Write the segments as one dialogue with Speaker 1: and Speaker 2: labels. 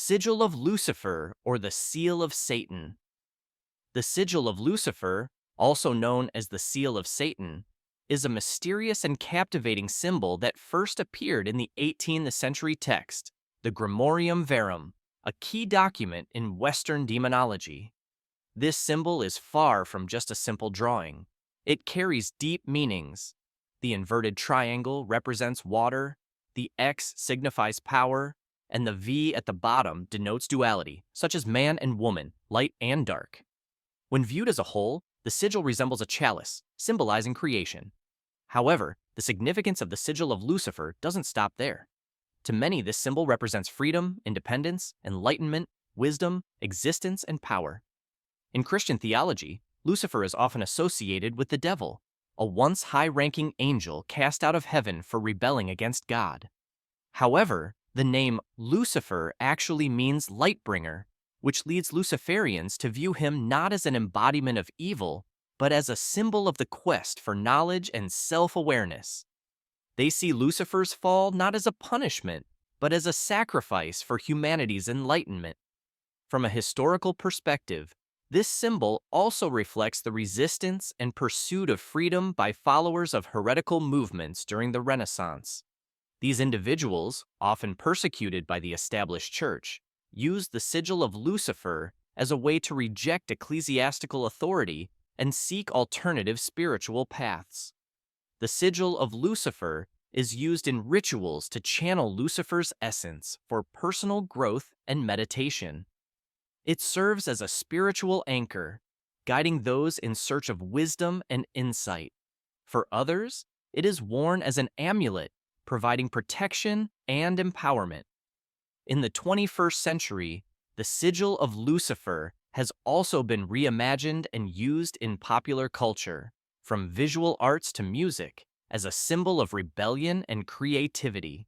Speaker 1: Sigil of Lucifer, or the Seal of Satan. The Sigil of Lucifer, also known as the Seal of Satan, is a mysterious and captivating symbol that first appeared in the 18th century text, the Grimorium Verum, a key document in Western demonology. This symbol is far from just a simple drawing. It carries deep meanings. The inverted triangle represents water, the X signifies power, and the V at the bottom denotes duality, such as man and woman, light and dark. When viewed as a whole, the sigil resembles a chalice, symbolizing creation. However, the significance of the Sigil of Lucifer doesn't stop there. To many, this symbol represents freedom, independence, enlightenment, wisdom, existence, and power. In Christian theology, Lucifer is often associated with the devil, a once high-ranking angel cast out of heaven for rebelling against God. However, the name Lucifer actually means light-bringer, which leads Luciferians to view him not as an embodiment of evil, but as a symbol of the quest for knowledge and self-awareness. They see Lucifer's fall not as a punishment, but as a sacrifice for humanity's enlightenment. From a historical perspective, this symbol also reflects the resistance and pursuit of freedom by followers of heretical movements during the Renaissance. These individuals, often persecuted by the established church, used the Sigil of Lucifer as a way to reject ecclesiastical authority and seek alternative spiritual paths. The Sigil of Lucifer is used in rituals to channel Lucifer's essence for personal growth and meditation. It serves as a spiritual anchor, guiding those in search of wisdom and insight. For others, it is worn as an amulet, providing protection and empowerment. In the 21st century, the Sigil of Lucifer has also been reimagined and used in popular culture, from visual arts to music, as a symbol of rebellion and creativity.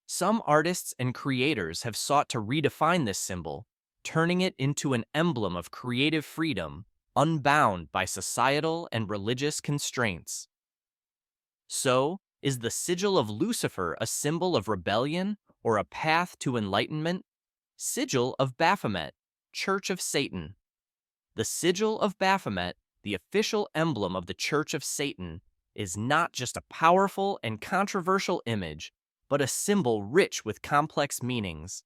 Speaker 1: Some artists and creators have sought to redefine this symbol, turning it into an emblem of creative freedom, unbound by societal and religious constraints. So, is the Sigil of Lucifer a symbol of rebellion or a path to enlightenment? Sigil of Baphomet, Church of Satan. The Sigil of Baphomet, the official emblem of the Church of Satan, is not just a powerful and controversial image, but a symbol rich with complex meanings.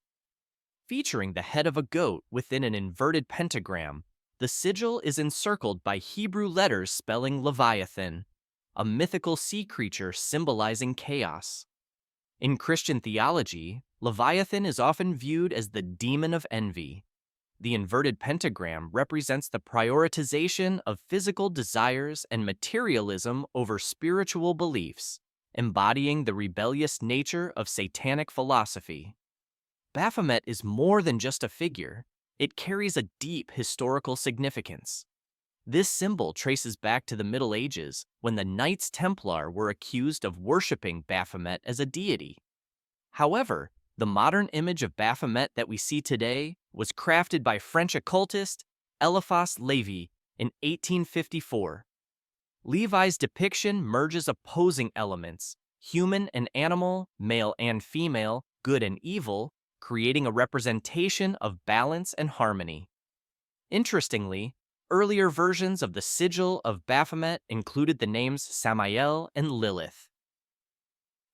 Speaker 1: Featuring the head of a goat within an inverted pentagram, the sigil is encircled by Hebrew letters spelling Leviathan, a mythical sea creature symbolizing chaos. In Christian theology, Leviathan is often viewed as the demon of envy. The inverted pentagram represents the prioritization of physical desires and materialism over spiritual beliefs, embodying the rebellious nature of satanic philosophy. Baphomet is more than just a figure. It carries a deep historical significance. This symbol traces back to the Middle Ages, when the Knights Templar were accused of worshipping Baphomet as a deity. However, the modern image of Baphomet that we see today was crafted by French occultist Eliphas Lévy in 1854. Lévy's depiction merges opposing elements, human and animal, male and female, good and evil, creating a representation of balance and harmony. Interestingly, earlier versions of the Sigil of Baphomet included the names Samael and Lilith.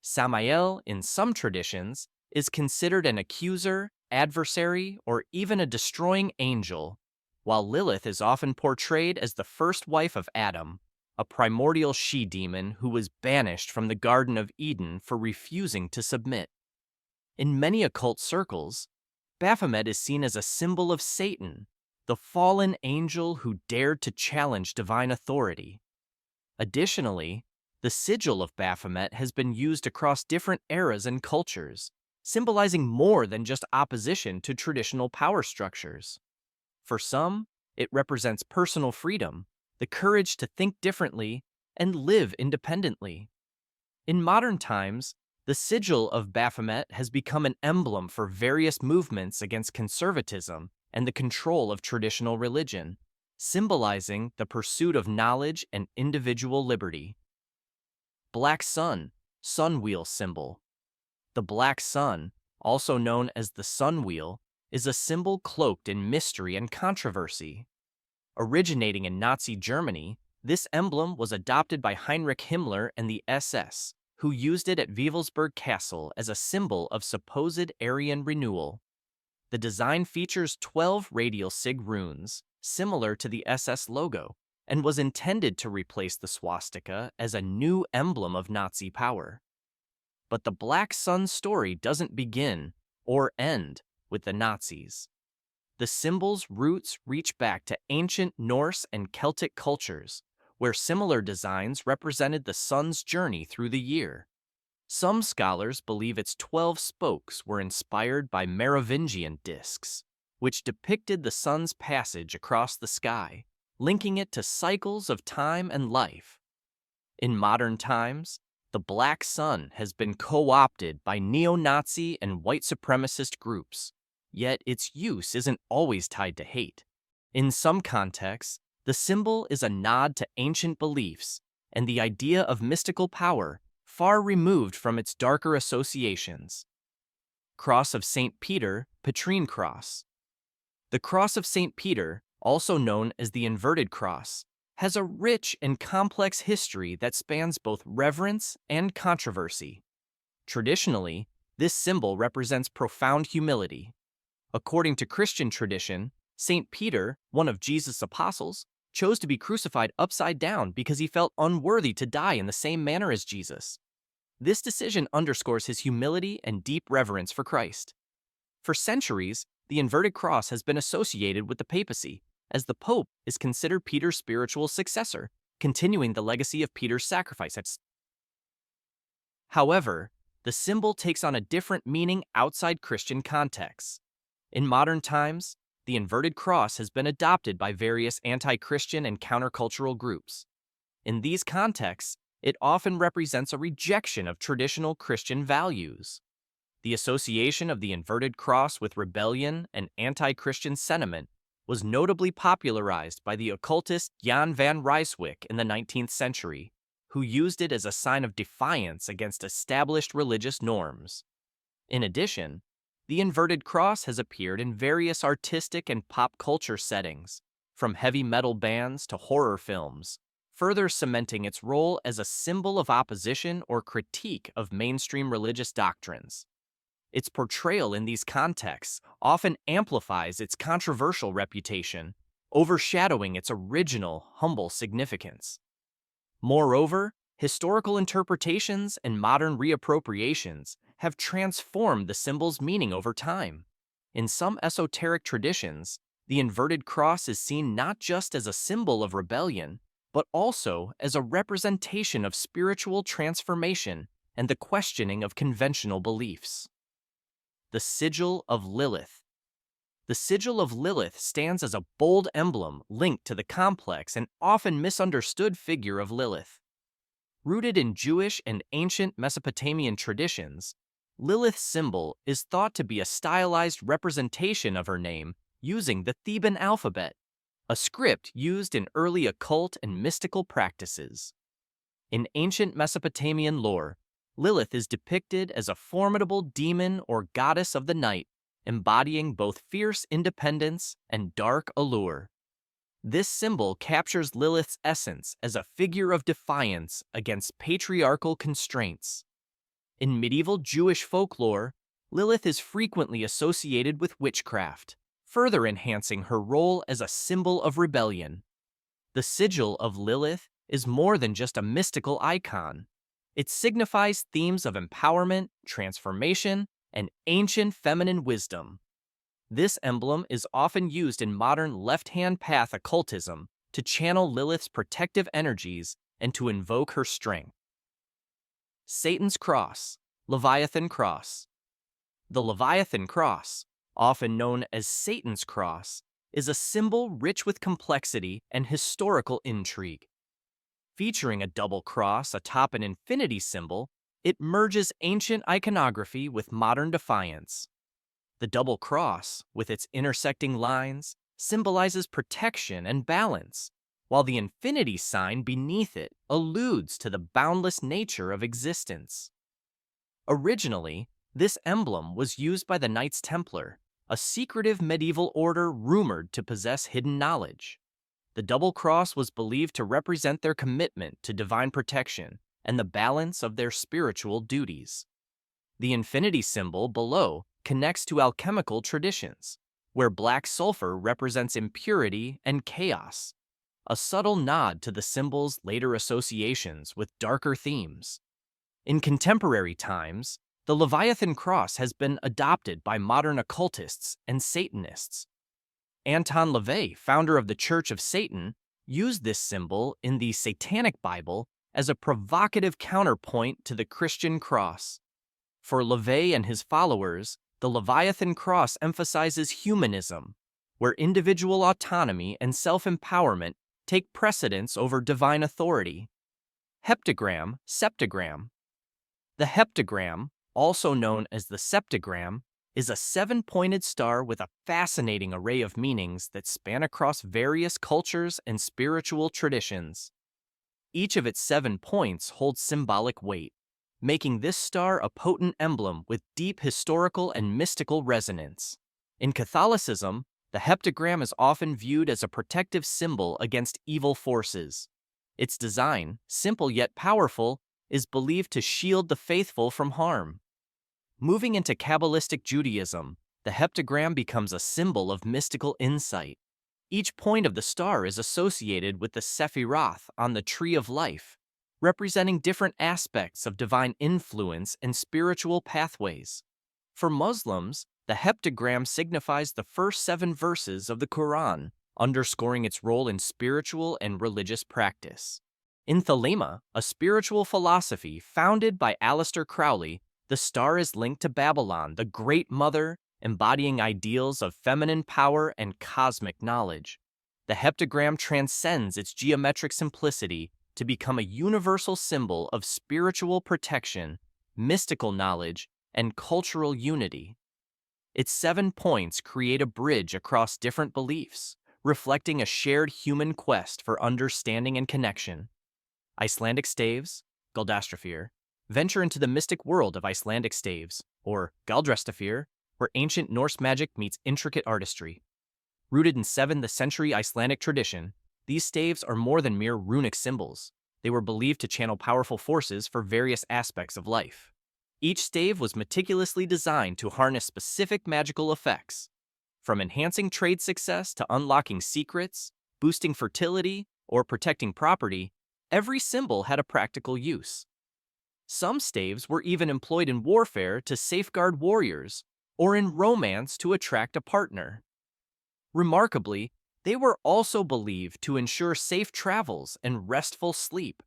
Speaker 1: Samael, in some traditions, is considered an accuser, adversary, or even a destroying angel, while Lilith is often portrayed as the first wife of Adam, a primordial she-demon who was banished from the Garden of Eden for refusing to submit. In many occult circles, Baphomet is seen as a symbol of Satan, the fallen angel who dared to challenge divine authority. Additionally, the Sigil of Baphomet has been used across different eras and cultures, symbolizing more than just opposition to traditional power structures. For some, it represents personal freedom, the courage to think differently and live independently. In modern times, the Sigil of Baphomet has become an emblem for various movements against conservatism and the control of traditional religion, symbolizing the pursuit of knowledge and individual liberty. Black Sun, Sun Wheel symbol. The black sun, also known as the sun wheel, is a symbol cloaked in mystery and controversy. Originating in Nazi Germany, this emblem was adopted by Heinrich Himmler and the SS, who used it at Wewelsburg Castle as a symbol of supposed Aryan renewal. The design features 12 radial sig runes, similar to the SS logo, and was intended to replace the swastika as a new emblem of Nazi power. But the Black Sun story doesn't begin or end with the Nazis. The symbol's roots reach back to ancient Norse and Celtic cultures, where similar designs represented the sun's journey through the year. Some scholars believe its 12 spokes were inspired by Merovingian discs, which depicted the sun's passage across the sky, linking it to cycles of time and life. In modern times, the Black Sun has been co-opted by neo-Nazi and white supremacist groups, yet its use isn't always tied to hate. In some contexts, the symbol is a nod to ancient beliefs and the idea of mystical power, far removed from its darker associations. Cross of St. Peter, Petrine Cross. The Cross of St. Peter, also known as the inverted cross, has a rich and complex history that spans both reverence and controversy. Traditionally, this symbol represents profound humility. According to Christian tradition, St. Peter, one of Jesus' apostles, chose to be crucified upside down because he felt unworthy to die in the same manner as Jesus. This decision underscores his humility and deep reverence for Christ. For centuries, the inverted cross has been associated with the papacy, as the Pope is considered Peter's spiritual successor, continuing the legacy of Peter's sacrifices. However, the symbol takes on a different meaning outside Christian contexts. In modern times, the inverted cross has been adopted by various anti-Christian and countercultural groups. In these contexts, it often represents a rejection of traditional Christian values. The association of the inverted cross with rebellion and anti-Christian sentiment was notably popularized by the occultist Jan van Ryswyck in the 19th century, who used it as a sign of defiance against established religious norms. In addition, the inverted cross has appeared in various artistic and pop culture settings, from heavy metal bands to horror films, further cementing its role as a symbol of opposition or critique of mainstream religious doctrines. Its portrayal in these contexts often amplifies its controversial reputation, overshadowing its original, humble significance. Moreover, historical interpretations and modern reappropriations have transformed the symbol's meaning over time. In some esoteric traditions, the inverted cross is seen not just as a symbol of rebellion, but also as a representation of spiritual transformation and the questioning of conventional beliefs. The Sigil of Lilith. The Sigil of Lilith stands as a bold emblem linked to the complex and often misunderstood figure of Lilith. Rooted in Jewish and ancient Mesopotamian traditions, Lilith's symbol is thought to be a stylized representation of her name using the Theban alphabet, a script used in early occult and mystical practices. In ancient Mesopotamian lore, Lilith is depicted as a formidable demon or goddess of the night, embodying both fierce independence and dark allure. This symbol captures Lilith's essence as a figure of defiance against patriarchal constraints. In medieval Jewish folklore, Lilith is frequently associated with witchcraft, further enhancing her role as a symbol of rebellion. The Sigil of Lilith is more than just a mystical icon. It signifies themes of empowerment, transformation, and ancient feminine wisdom. This emblem is often used in modern left-hand path occultism to channel Lilith's protective energies and to invoke her strength. Satan's Cross, Leviathan Cross. The Leviathan Cross, often known as Satan's Cross, is a symbol rich with complexity and historical intrigue. Featuring a double cross atop an infinity symbol, it merges ancient iconography with modern defiance. The double cross, with its intersecting lines, symbolizes protection and balance, while the infinity sign beneath it alludes to the boundless nature of existence. Originally, this emblem was used by the Knights Templar, a secretive medieval order rumored to possess hidden knowledge. The double cross was believed to represent their commitment to divine protection and the balance of their spiritual duties. The infinity symbol below connects to alchemical traditions, where black sulfur represents impurity and chaos, a subtle nod to the symbol's later associations with darker themes. In contemporary times, the Leviathan cross has been adopted by modern occultists and Satanists. Anton LaVey, founder of the Church of Satan, used this symbol in the Satanic Bible as a provocative counterpoint to the Christian cross. For LaVey and his followers, the Leviathan cross emphasizes humanism, where individual autonomy and self-empowerment take precedence over divine authority. Heptagram, septagram. The heptagram, also known as the septagram, is a seven-pointed star with a fascinating array of meanings that span across various cultures and spiritual traditions. Each of its 7 points holds symbolic weight, making this star a potent emblem with deep historical and mystical resonance. In Catholicism, the heptagram is often viewed as a protective symbol against evil forces. Its design, simple yet powerful, is believed to shield the faithful from harm. Moving into Kabbalistic Judaism, the heptagram becomes a symbol of mystical insight. Each point of the star is associated with the Sephiroth on the Tree of Life, representing different aspects of divine influence and spiritual pathways. For Muslims, the heptagram signifies the first 7 verses of the Quran, underscoring its role in spiritual and religious practice. In Thelema, a spiritual philosophy founded by Aleister Crowley, the star is linked to Babylon, the Great Mother, embodying ideals of feminine power and cosmic knowledge. The heptagram transcends its geometric simplicity to become a universal symbol of spiritual protection, mystical knowledge, and cultural unity. Its 7 points create a bridge across different beliefs, reflecting a shared human quest for understanding and connection. Icelandic Staves, Galdrastafir, venture into the mystic world of Icelandic Staves, or Galdrastafir, where ancient Norse magic meets intricate artistry. Rooted in 7th century Icelandic tradition, these staves are more than mere runic symbols. They were believed to channel powerful forces for various aspects of life. Each stave was meticulously designed to harness specific magical effects. From enhancing trade success to unlocking secrets, boosting fertility, or protecting property, every symbol had a practical use. Some staves were even employed in warfare to safeguard warriors, or in romance to attract a partner. Remarkably, they were also believed to ensure safe travels and restful sleep.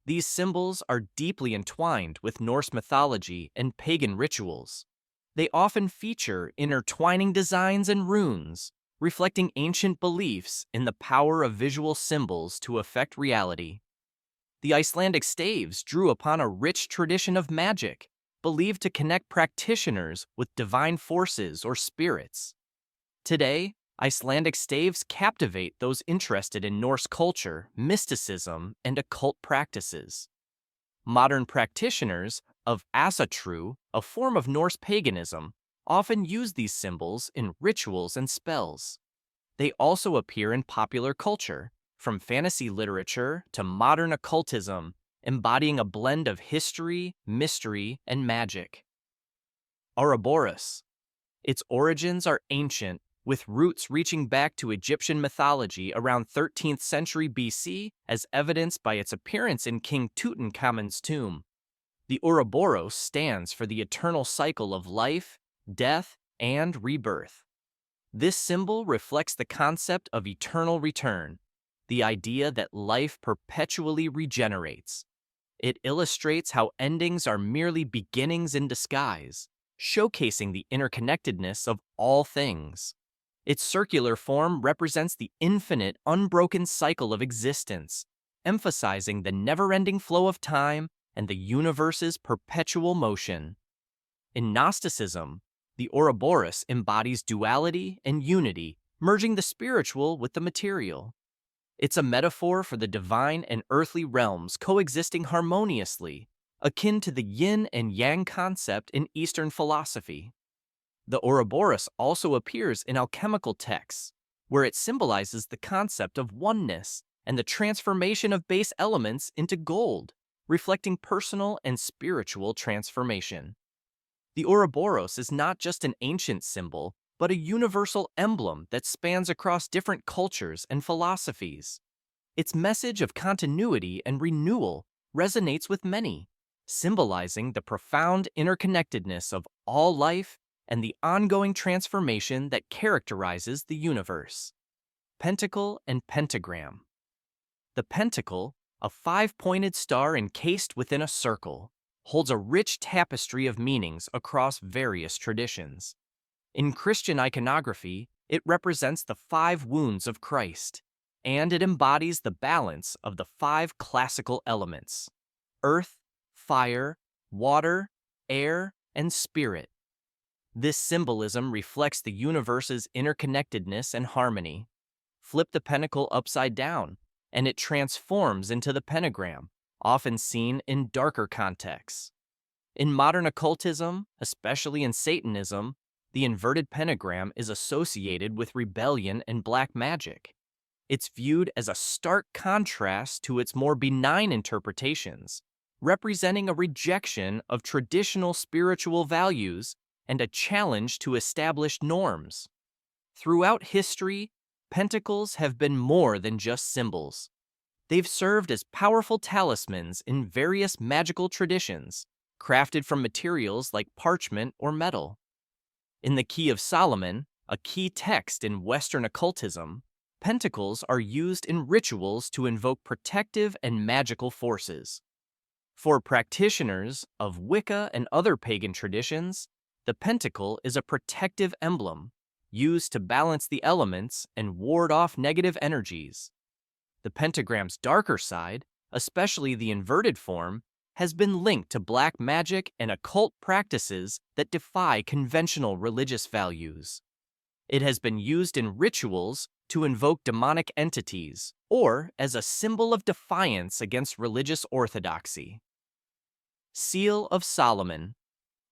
Speaker 1: These symbols are deeply entwined with Norse mythology and pagan rituals. They often feature intertwining designs and runes, reflecting ancient beliefs in the power of visual symbols to affect reality. The Icelandic Staves drew upon a rich tradition of magic, believed to connect practitioners with divine forces or spirits. Today, Icelandic Staves captivate those interested in Norse culture, mysticism, and occult practices. Modern practitioners of asatru, a form of Norse paganism, often use these symbols in rituals and spells. They also appear in popular culture, from fantasy literature to modern occultism, embodying a blend of history, mystery, and magic. Oroborus. Its origins are ancient, with roots reaching back to Egyptian mythology around 13th century BC, as evidenced by its appearance in King Tutankhamun's tomb. The Oroborus stands for the eternal cycle of life, death, and rebirth. This symbol reflects the concept of eternal return, the idea that life perpetually regenerates. It illustrates how endings are merely beginnings in disguise, showcasing the interconnectedness of all things. Its circular form represents the infinite, unbroken cycle of existence, emphasizing the never-ending flow of time and the universe's perpetual motion. In Gnosticism, the Oroborus embodies duality and unity, merging the spiritual with the material. It's a metaphor for the divine and earthly realms coexisting harmoniously, akin to the yin and yang concept in Eastern philosophy. The Oroborus also appears in alchemical texts, where it symbolizes the concept of oneness and the transformation of base elements into gold, reflecting personal and spiritual transformation. The Ouroboros is not just an ancient symbol, but a universal emblem that spans across different cultures and philosophies. Its message of continuity and renewal resonates with many, symbolizing the profound interconnectedness of all life and the ongoing transformation that characterizes the universe. Pentacle and Pentagram. The pentacle, a five-pointed star encased within a circle, holds a rich tapestry of meanings across various traditions. In Christian iconography, it represents the five wounds of Christ, and it embodies the balance of the five classical elements: earth, fire, water, air, and spirit. This symbolism reflects the universe's interconnectedness and harmony. Flip the pentacle upside down, and it transforms into the pentagram, often seen in darker contexts. In modern occultism, especially in Satanism, the inverted pentagram is associated with rebellion and black magic. It's viewed as a stark contrast to its more benign interpretations, representing a rejection of traditional spiritual values and a challenge to established norms. Throughout history, pentacles have been more than just symbols. They've served as powerful talismans in various magical traditions, crafted from materials like parchment or metal. In the Key of Solomon, a key text in Western occultism, pentacles are used in rituals to invoke protective and magical forces. For practitioners of Wicca and other pagan traditions, the pentacle is a protective emblem, used to balance the elements and ward off negative energies. The pentagram's darker side, especially the inverted form, has been linked to black magic and occult practices that defy conventional religious values. It has been used in rituals to invoke demonic entities or as a symbol of defiance against religious orthodoxy. Seal of Solomon.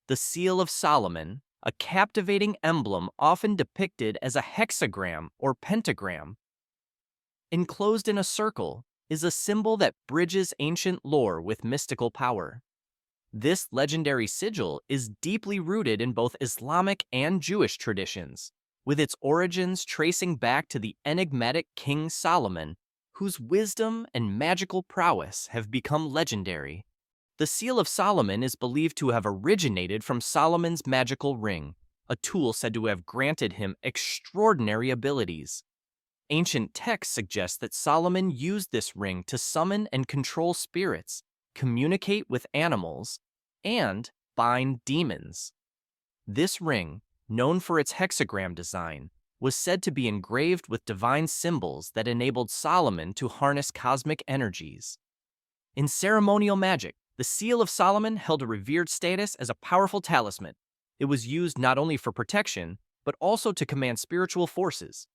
Speaker 1: The Seal of Solomon, a captivating emblem often depicted as a hexagram or pentagram, enclosed in a circle, is a symbol that bridges ancient lore with mystical power. This legendary sigil is deeply rooted in both Islamic and Jewish traditions, with its origins tracing back to the enigmatic King Solomon, whose wisdom and magical prowess have become legendary. The Seal of Solomon is believed to have originated from Solomon's magical ring, a tool said to have granted him extraordinary abilities. Ancient texts suggest that Solomon used this ring to summon and control spirits, communicate with animals, and bind demons. This ring, known for its hexagram design, was said to be engraved with divine symbols that enabled Solomon to harness cosmic energies. In ceremonial magic, the Seal of Solomon held a revered status as a powerful talisman. It was used not only for protection, but also to command spiritual forces.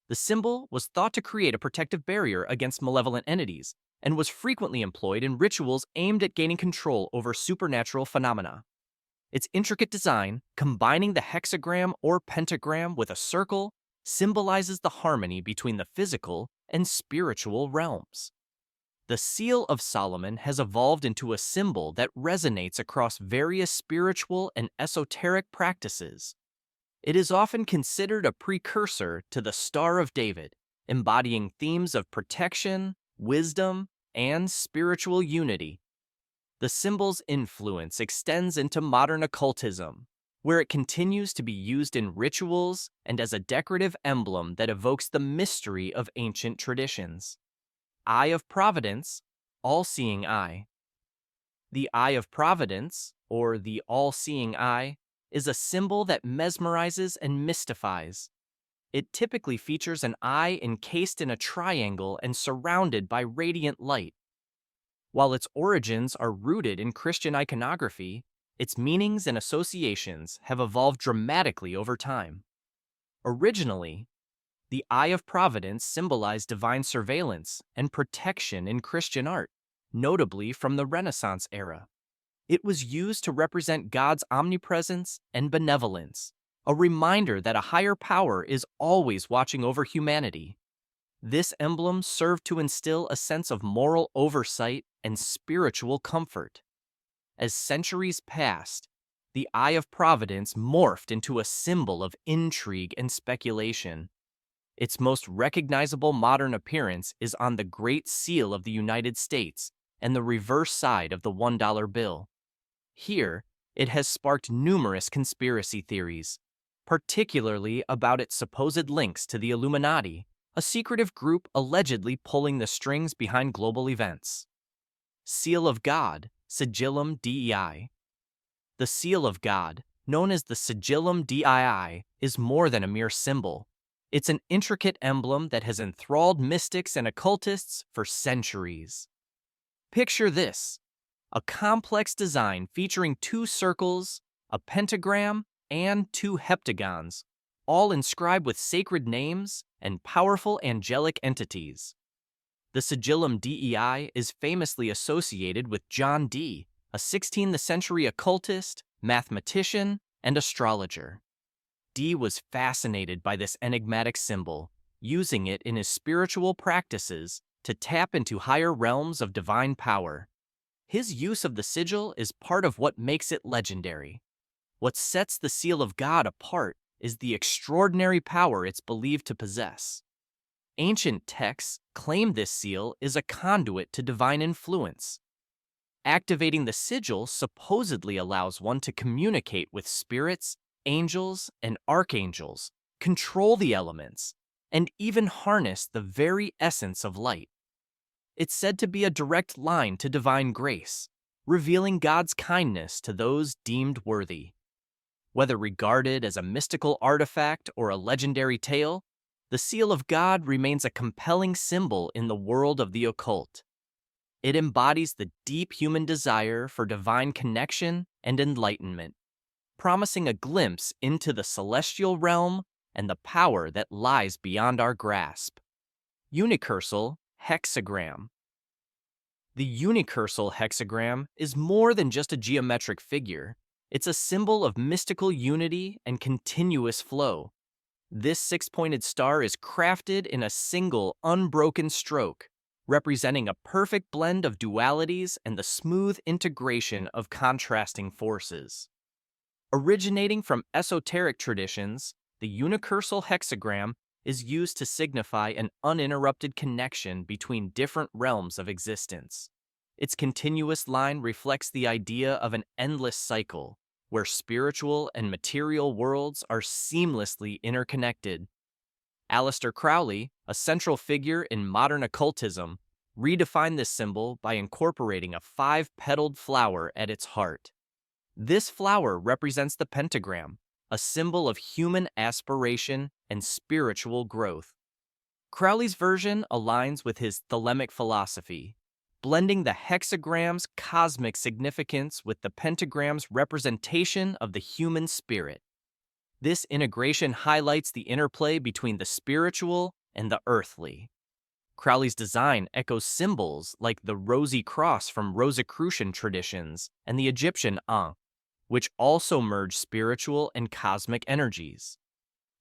Speaker 1: The symbol was thought to create a protective barrier against malevolent entities, and was frequently employed in rituals aimed at gaining control over supernatural phenomena. Its intricate design, combining the hexagram or pentagram with a circle, symbolizes the harmony between the physical and spiritual realms. The Seal of Solomon has evolved into a symbol that resonates across various spiritual and esoteric practices. It is often considered a precursor to the Star of David, embodying themes of protection, wisdom, and spiritual unity. The symbol's influence extends into modern occultism, where it continues to be used in rituals and as a decorative emblem that evokes the mystery of ancient traditions. Eye of Providence, all-seeing eye. The Eye of Providence, or the all-seeing eye, is a symbol that mesmerizes and mystifies. It typically features an eye encased in a triangle and surrounded by radiant light. While its origins are rooted in Christian iconography, its meanings and associations have evolved dramatically over time. Originally, the Eye of Providence symbolized divine surveillance and protection in Christian art, notably from the Renaissance era. It was used to represent God's omnipresence and benevolence, a reminder that a higher power is always watching over humanity. This emblem served to instill a sense of moral oversight and spiritual comfort. As centuries passed, the Eye of Providence morphed into a symbol of intrigue and speculation. Its most recognizable modern appearance is on the Great Seal of the United States and the reverse side of the $1 bill. Here, it has sparked numerous conspiracy theories, particularly about its supposed links to the Illuminati, a secretive group allegedly pulling the strings behind global events. Seal of God, Sigillum Dei. The Seal of God, known as the Sigillum Dei, is more than a mere symbol. It's an intricate emblem that has enthralled mystics and occultists for centuries. Picture this: a complex design featuring 2 circles, a pentagram, and 2 heptagons, all inscribed with sacred names and powerful angelic entities. The Sigillum Dei is famously associated with John Dee, a 16th century occultist, mathematician, and astrologer. Dee was fascinated by this enigmatic symbol, using it in his spiritual practices to tap into higher realms of divine power. His use of the sigil is part of what makes it legendary. What sets the Seal of God apart is the extraordinary power it's believed to possess. Ancient texts claim this seal is a conduit to divine influence. Activating the sigil supposedly allows one to communicate with spirits, angels, and archangels, control the elements, and even harness the very essence of light. It's said to be a direct line to divine grace, revealing God's kindness to those deemed worthy. Whether regarded as a mystical artifact or a legendary tale, the Seal of God remains a compelling symbol in the world of the occult. It embodies the deep human desire for divine connection and enlightenment, promising a glimpse into the celestial realm and the power that lies beyond our grasp. Unicursal Hexagram. The unicursal hexagram is more than just a geometric figure. It's a symbol of mystical unity and continuous flow. This 6-pointed star is crafted in a single, unbroken stroke, representing a perfect blend of dualities and the smooth integration of contrasting forces. Originating from esoteric traditions, the unicursal hexagram is used to signify an uninterrupted connection between different realms of existence. Its continuous line reflects the idea of an endless cycle, where spiritual and material worlds are seamlessly interconnected. Aleister Crowley, a central figure in modern occultism, redefined this symbol by incorporating a 5-petaled flower at its heart. This flower represents the pentagram, a symbol of human aspiration and spiritual growth. Crowley's version aligns with his thelemic philosophy, blending the hexagram's cosmic significance with the pentagram's representation of the human spirit. This integration highlights the interplay between the spiritual and the earthly. Crowley's design echoes symbols like the rosy cross from Rosicrucian traditions and the Egyptian Ankh, which also merge spiritual and cosmic energies.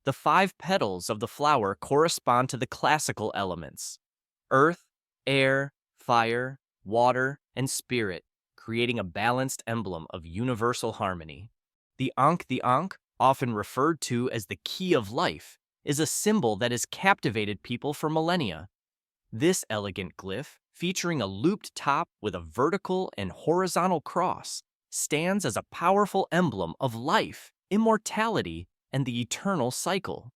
Speaker 1: The 5 petals of the flower correspond to the classical elements: earth, air, fire, water, and spirit, creating a balanced emblem of universal harmony. The Ankh, often referred to as the key of life, is a symbol that has captivated people for millennia. This elegant glyph, featuring a looped top with a vertical and horizontal cross, stands as a powerful emblem of life, immortality, and the eternal cycle.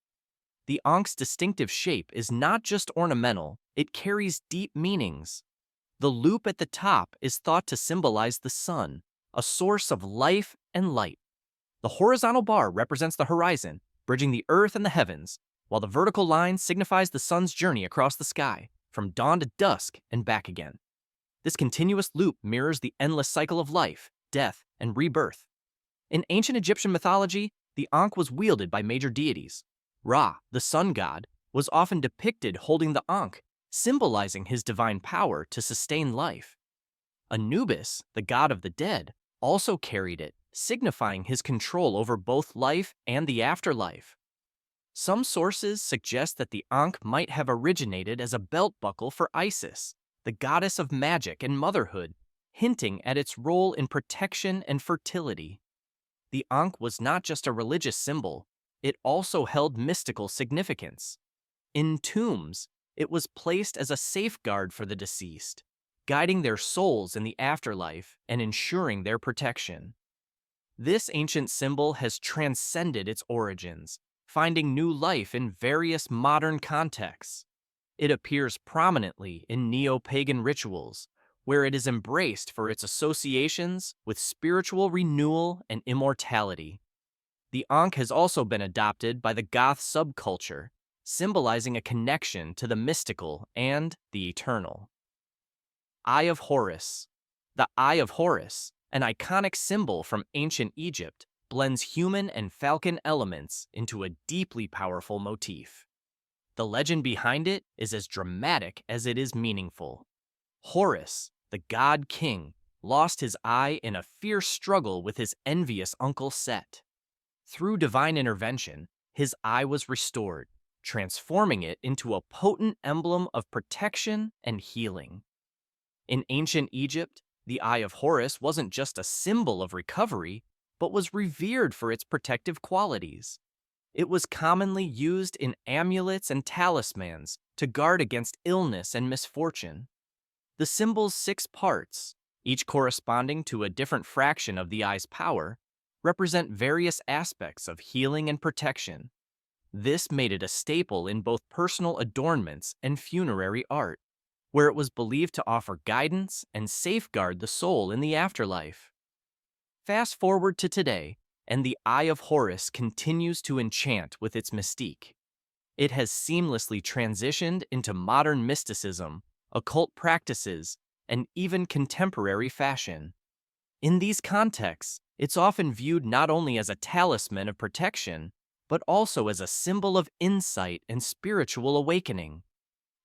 Speaker 1: The Ankh's distinctive shape is not just ornamental, it carries deep meanings. The loop at the top is thought to symbolize the sun, a source of life and light. The horizontal bar represents the horizon, bridging the earth and the heavens, while the vertical line signifies the sun's journey across the sky, from dawn to dusk and back again. This continuous loop mirrors the endless cycle of life, death, and rebirth. In ancient Egyptian mythology, the Ankh was wielded by major deities. Ra, the sun god, was often depicted holding the Ankh, symbolizing his divine power to sustain life. Anubis, the god of the dead, also carried it, signifying his control over both life and the afterlife. Some sources suggest that the Ankh might have originated as a belt buckle for Isis, the goddess of magic and motherhood, hinting at its role in protection and fertility. The Ankh was not just a religious symbol, it also held mystical significance. In tombs, it was placed as a safeguard for the deceased, guiding their souls in the afterlife and ensuring their protection. This ancient symbol has transcended its origins, finding new life in various modern contexts. It appears prominently in neo-pagan rituals, where it is embraced for its associations with spiritual renewal and immortality. The Ankh has also been adopted by the Goth subculture, symbolizing a connection to the mystical and the eternal. Eye of Horus. The Eye of Horus, an iconic symbol from ancient Egypt, blends human and falcon elements into a deeply powerful motif. The legend behind it is as dramatic as it is meaningful. Horus, the god king, lost his eye in a fierce struggle with his envious uncle Set. Through divine intervention, his eye was restored, transforming it into a potent emblem of protection and healing. In ancient Egypt, the Eye of Horus wasn't just a symbol of recovery, but was revered for its protective qualities. It was commonly used in amulets and talismans to guard against illness and misfortune. The symbol's 6 parts, each corresponding to a different fraction of the eye's power, represent various aspects of healing and protection. This made it a staple in both personal adornments and funerary art, where it was believed to offer guidance and safeguard the soul in the afterlife. Fast forward to today, and the Eye of Horus continues to enchant with its mystique. It has seamlessly transitioned into modern mysticism, occult practices, and even contemporary fashion. In these contexts, it's often viewed not only as a talisman of protection, but also as a symbol of insight and spiritual awakening.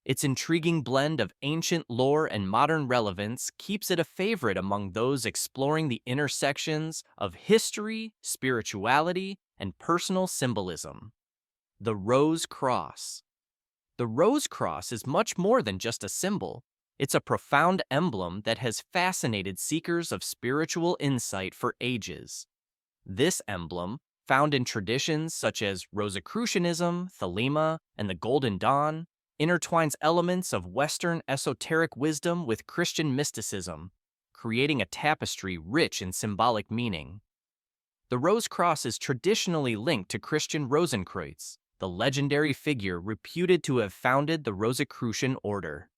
Speaker 1: Its intriguing blend of ancient lore and modern relevance keeps it a favorite among those exploring the intersections of history, spirituality, and personal symbolism. The Rose Cross. The Rose Cross is much more than just a symbol. It's a profound emblem that has fascinated seekers of spiritual insight for ages. This emblem, found in traditions such as Rosicrucianism, Thelema, and the Golden Dawn, intertwines elements of Western esoteric wisdom with Christian mysticism, creating a tapestry rich in symbolic meaning. The Rose Cross is traditionally linked to Christian Rosenkreuz, the legendary figure reputed to have founded the Rosicrucian order.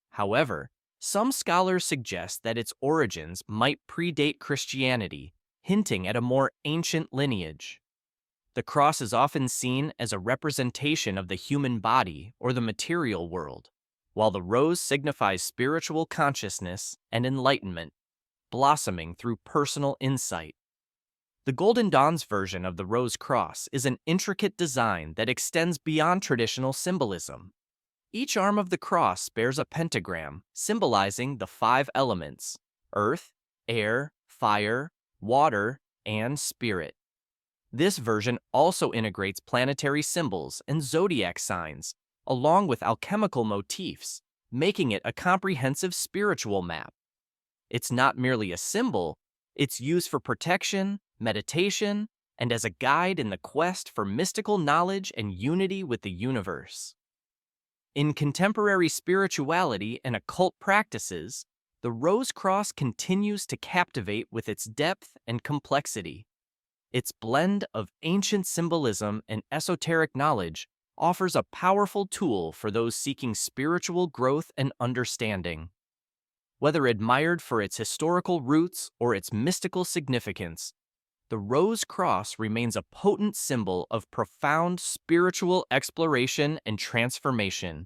Speaker 1: However, some scholars suggest that its origins might predate Christianity, hinting at a more ancient lineage. The cross is often seen as a representation of the human body or the material world, while the rose signifies spiritual consciousness and enlightenment, blossoming through personal insight. The Golden Dawn's version of the Rose Cross is an intricate design that extends beyond traditional symbolism. Each arm of the cross bears a pentagram symbolizing the 5 elements: earth, air, fire, water, and spirit. This version also integrates planetary symbols and zodiac signs, along with alchemical motifs, making it a comprehensive spiritual map. It's not merely a symbol, it's used for protection, meditation, and as a guide in the quest for mystical knowledge and unity with the universe. In contemporary spirituality and occult practices, the Rose Cross continues to captivate with its depth and complexity. Its blend of ancient symbolism and esoteric knowledge offers a powerful tool for those seeking spiritual growth and understanding. Whether admired for its historical roots or its mystical significance, the Rose Cross remains a potent symbol of profound spiritual exploration and transformation,